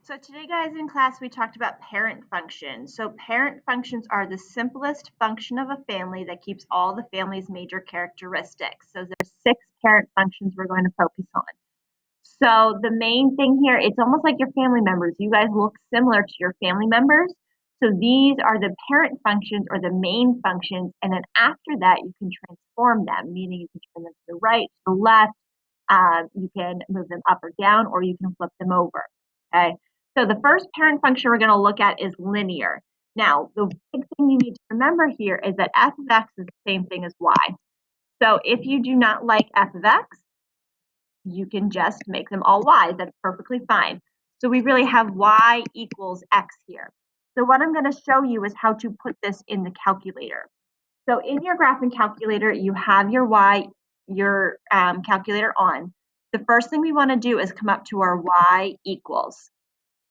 So today, guys, in class, we talked about parent functions. So parent functions are the simplest function of a family that keeps all the family's major characteristics. So there's 6 parent functions we're going to focus on. So the main thing here, it's almost like your family members. You guys look similar to your family members. So these are the parent functions or the main functions. And then after that, you can transform them, meaning you can turn them to the right, to the left. You can move them up or down, or you can flip them over. Okay. So the first parent function we're going to look at is linear. Now, the big thing you need to remember here is that f of x is the same thing as y. So if you do not like f of x, you can just make them all y. That's perfectly fine. So we really have y equals x here. So what I'm going to show you is how to put this in the calculator. So in your graphing calculator, you have your calculator on. The first thing we want to do is come up to our y equals.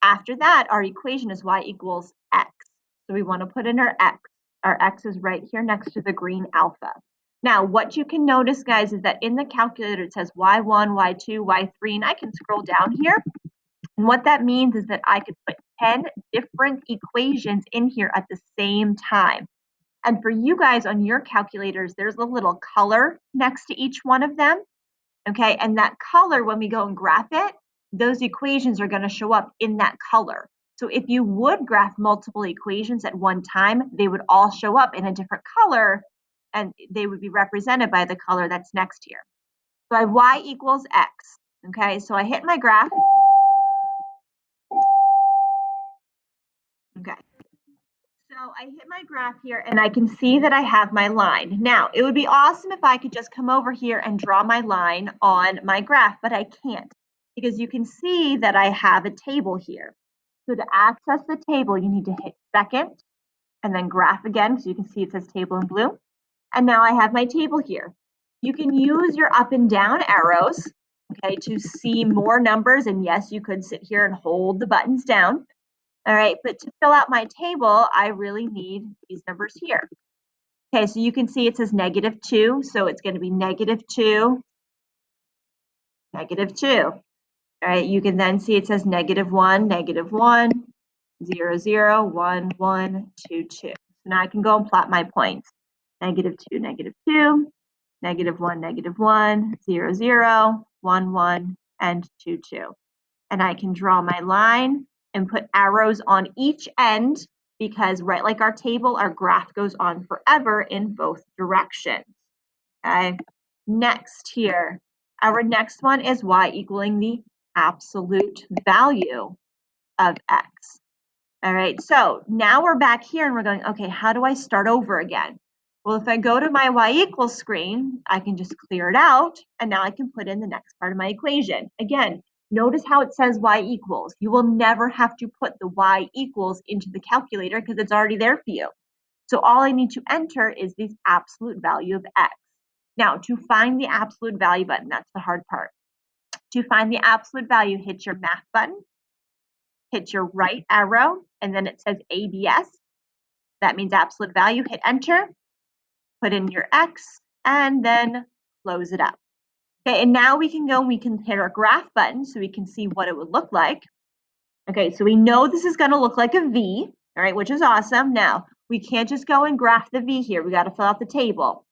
After that, our equation is y equals x. So we want to put in our x. Our x is right here next to the green alpha. Now, what you can notice, guys, is that in the calculator, it says y1, y2, y3, and I can scroll down here. And what that means is that I could put 10 different equations in here at the same time. And for you guys on your calculators, there's a little color next to each one of them. Okay, and that color, when we go and graph it, those equations are going to show up in that color. So if you would graph multiple equations at one time, they would all show up in a different color, and they would be represented by the color that's next here. So I have y equals x. Okay, so I hit my graph. Okay. So I hit my graph here and I can see that I have my line. Now, it would be awesome if I could just come over here and draw my line on my graph, but I can't because you can see that I have a table here. So to access the table, you need to hit second and then graph again, so you can see it says table in blue. And now I have my table here. You can use your up and down arrows, okay, to see more numbers. And yes, you could sit here and hold the buttons down. All right, but to fill out my table, I really need these numbers here. Okay, so you can see it says -2, so it's going to be -2, -2. All right, you can then see it says -1, -1, 0, 0, 1, 1, 2, 2. So now I can go and plot my points. -2, -2, -1, -1, 0, 0, 1, 1, and 2, 2. And I can draw my line and put arrows on each end because right like our table, our graph goes on forever in both directions. Okay. Next here, our next one is y equaling the absolute value of x. All right, so now we're back here and we're going, okay, how do I start over again? Well, if I go to my y equals screen, I can just clear it out, and now I can put in the next part of my equation. Again, notice how it says y equals. You will never have to put the y equals into the calculator because it's already there for you. So all I need to enter is the absolute value of x. Now, to find the absolute value button, that's the hard part. To find the absolute value, hit your math button, hit your right arrow, and then it says ABS. That means absolute value. Hit enter, put in your x, and then close it up. Okay, and now we can go and we can hit our graph button so we can see what it would look like. Okay, so we know this is going to look like a V, all right, which is awesome. Now, we can't just go and graph the V here. We got to fill out the table.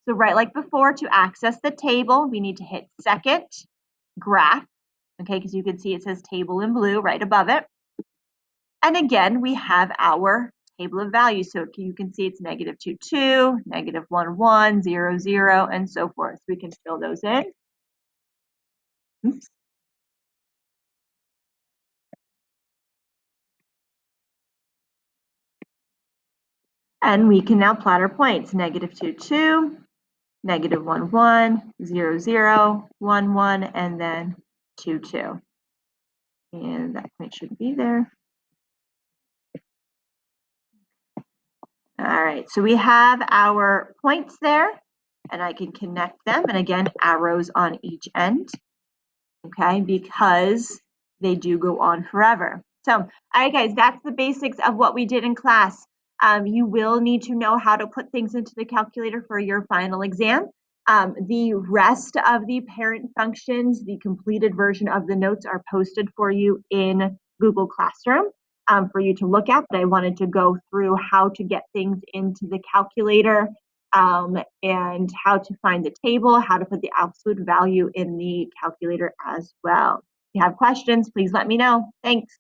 So right like before, to access the table, we need to hit second, graph, okay, because you can see it says table in blue right above it. And again, we have our table of values. So you can see it's -2, 2, -1, 1, 0, 0, and so forth. So we can fill those in. Oops. And we can now plot our points. -2, 2, -1, 1, 0, 0, 1, 1, and then 2, 2. And that point should be there. All right, so we have our points there, and I can connect them. And again, arrows on each end, okay, because they do go on forever. So, all right, guys, that's the basics of what we did in class. You will need to know how to put things into the calculator for your final exam. The rest of the parent functions, the completed version of the notes are posted for you in Google Classroom for you to look at, but I wanted to go through how to get things into the calculator and how to find the table, how to put the absolute value in the calculator as well. If you have questions, please let me know. Thanks.